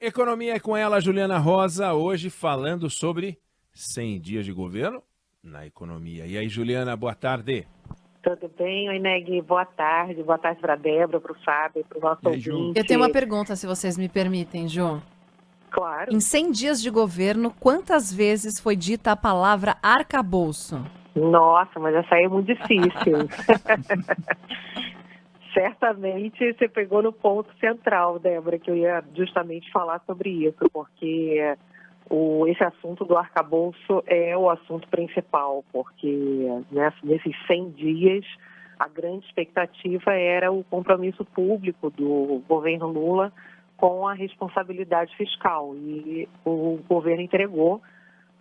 Economia é com ela, Juliana Rosa, hoje falando sobre 100 dias de governo na economia. E aí, Juliana, boa tarde. Tudo bem, oi, Neg? Boa tarde para a Débora, para o Fábio, para o nosso ouvinte. Eu tenho uma pergunta, se vocês me permitem, Ju. Claro. Em 100 dias de governo, quantas vezes foi dita a palavra arcabouço? Nossa, mas essa aí é muito difícil. Certamente você pegou no ponto central, Débora, que eu ia justamente falar sobre isso, porque esse assunto do arcabouço é o assunto principal, porque nesses 100 dias a grande expectativa era o compromisso público do governo Lula com a responsabilidade fiscal, e o governo entregou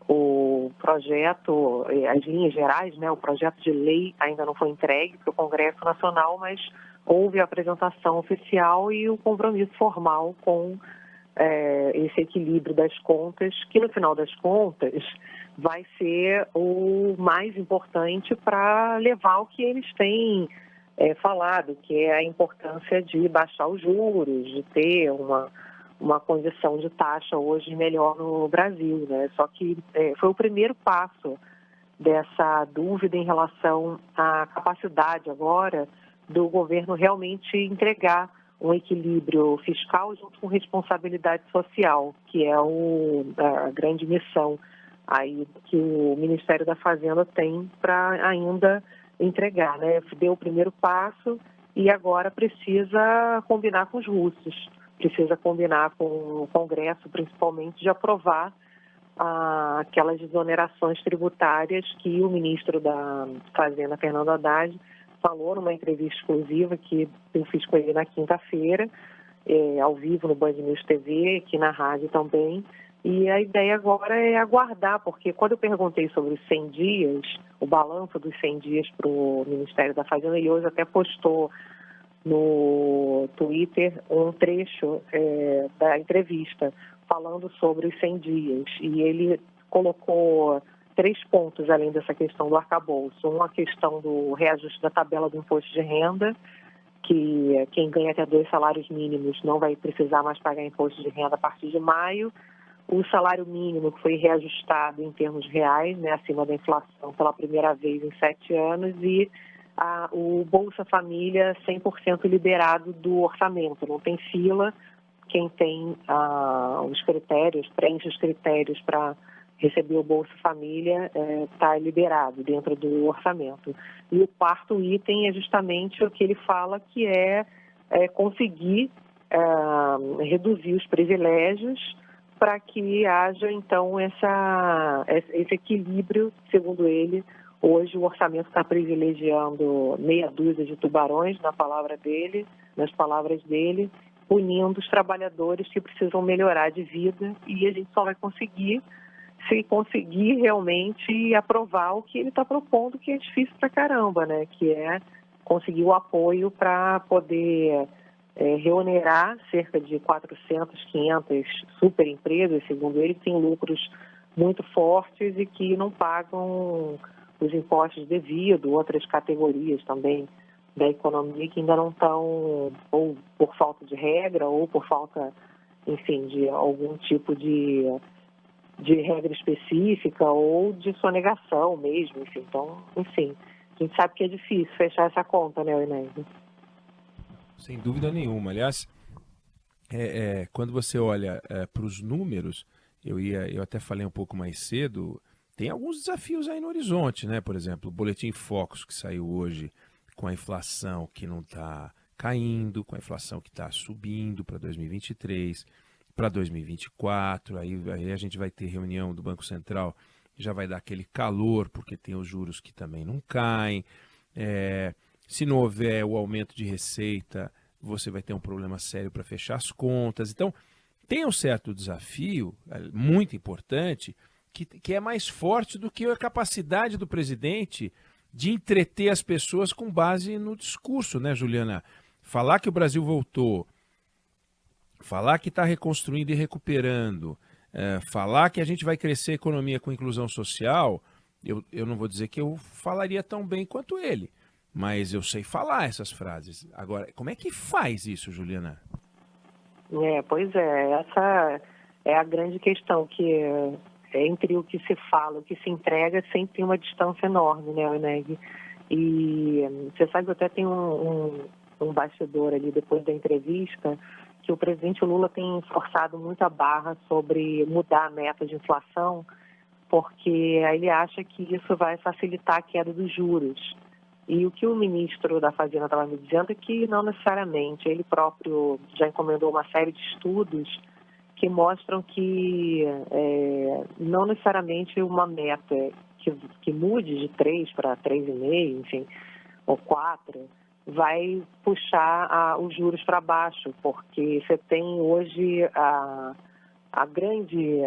o projeto, as linhas gerais, o projeto de lei ainda não foi entregue para o Congresso Nacional, mas houve a apresentação oficial e o compromisso formal com esse equilíbrio das contas, que no final das contas vai ser o mais importante para levar o que eles têm falado, que é a importância de baixar os juros, de ter uma condição de taxa hoje melhor no Brasil, né? Só que foi o primeiro passo dessa dúvida em relação à capacidade agora do governo realmente entregar um equilíbrio fiscal junto com responsabilidade social, que é a grande missão aí que o Ministério da Fazenda tem para ainda entregar, né? Deu o primeiro passo e agora precisa combinar com os russos, precisa combinar com o Congresso, principalmente, de aprovar aquelas exonerações tributárias que o ministro da Fazenda, Fernando Haddad, falou numa entrevista exclusiva que eu fiz com ele na quinta-feira, ao vivo no Band News TV, aqui na rádio também. E a ideia agora é aguardar, porque quando eu perguntei sobre os 100 dias, o balanço dos 100 dias para o Ministério da Fazenda, e hoje até postou no Twitter um trecho da entrevista falando sobre os 100 dias. E ele colocou 3 pontos além dessa questão do arcabouço. Uma questão do reajuste da tabela do imposto de renda, que quem ganha até 2 salários mínimos não vai precisar mais pagar imposto de renda a partir de maio. O salário mínimo que foi reajustado em termos reais, acima da inflação pela primeira vez em 7 anos, e o Bolsa Família 100% liberado do orçamento. Não tem fila, quem tem os critérios, preenche os critérios para receber o Bolsa Família está liberado dentro do orçamento. E o quarto item é justamente o que ele fala, que é conseguir reduzir os privilégios para que haja, então, esse equilíbrio, segundo ele. Hoje o orçamento está privilegiando meia dúzia de tubarões, nas palavras dele, punindo os trabalhadores que precisam melhorar de vida, e a gente só vai conseguir se conseguir realmente aprovar o que ele está propondo, que é difícil pra caramba, né? Que é conseguir o apoio para poder reonerar cerca de 400, 500 super empresas, segundo ele, que têm lucros muito fortes e que não pagam os impostos devido, outras categorias também da economia que ainda não estão, ou por falta de regra, ou por falta, enfim, de algum tipo de regra específica ou de sonegação mesmo, enfim. Então, enfim, a gente sabe que é difícil fechar essa conta, né, Inês? Sem dúvida nenhuma. Aliás, quando você olha para os números, eu até falei um pouco mais cedo, tem alguns desafios aí no horizonte, né? Por exemplo, o Boletim Focus, que saiu hoje, com a inflação que não está caindo, com a inflação que está subindo para 2023, para 2024, aí a gente vai ter reunião do Banco Central, já vai dar aquele calor, porque tem os juros que também não caem. Se não houver o aumento de receita, você vai ter um problema sério para fechar as contas. Então, tem um certo desafio, muito importante, que é mais forte do que a capacidade do presidente de entreter as pessoas com base no discurso, né, Juliana? Falar que o Brasil voltou, falar que está reconstruindo e recuperando, falar que a gente vai crescer a economia com inclusão social, eu não vou dizer que eu falaria tão bem quanto ele, mas eu sei falar essas frases. Agora, como é que faz isso, Juliana? Pois é, essa é a grande questão, que entre o que se fala, o que se entrega, sempre tem uma distância enorme, né, Oneg? E você sabe que até tem um bastidor ali depois da entrevista, que o presidente Lula tem forçado muito a barra sobre mudar a meta de inflação, porque aí ele acha que isso vai facilitar a queda dos juros. E o que o ministro da Fazenda estava me dizendo é que não necessariamente. Ele próprio já encomendou uma série de estudos que mostram que não necessariamente uma meta que mude de 3 para 3,5, enfim, ou 4, vai puxar os juros para baixo, porque você tem hoje a grande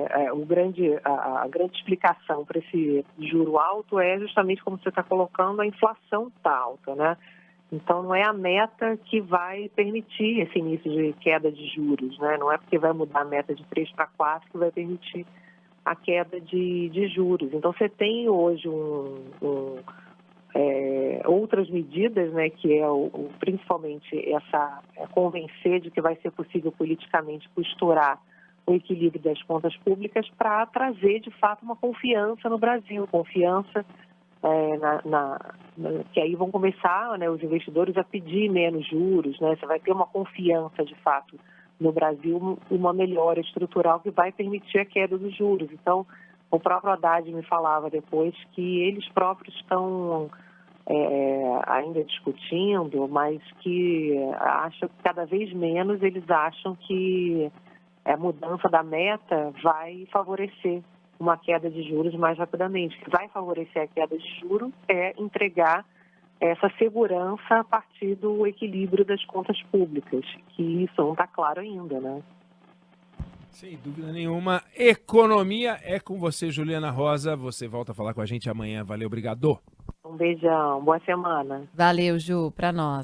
explicação para esse juro alto é justamente como você está colocando, a inflação está alta, né? Então não é a meta que vai permitir esse início de queda de juros, né? Não é porque vai mudar a meta de 3 para 4 que vai permitir a queda de juros. Então você tem hoje outras medidas, né, que é principalmente essa convencer de que vai ser possível politicamente costurar o equilíbrio das contas públicas para trazer, de fato, uma confiança no Brasil, confiança que aí vão começar, né, os investidores a pedir menos juros, né, você vai ter uma confiança, de fato, no Brasil, uma melhora estrutural que vai permitir a queda dos juros. Então, o próprio Haddad me falava depois que eles próprios estão ainda discutindo, mas que acham que cada vez menos eles acham que a mudança da meta vai favorecer uma queda de juros mais rapidamente. O que vai favorecer a queda de juros é entregar essa segurança a partir do equilíbrio das contas públicas, que isso não está claro ainda, né? Sem dúvida nenhuma. Economia é com você, Juliana Rosa. Você volta a falar com a gente amanhã. Valeu, obrigado. Um beijão, boa semana. Valeu, Ju, para nós.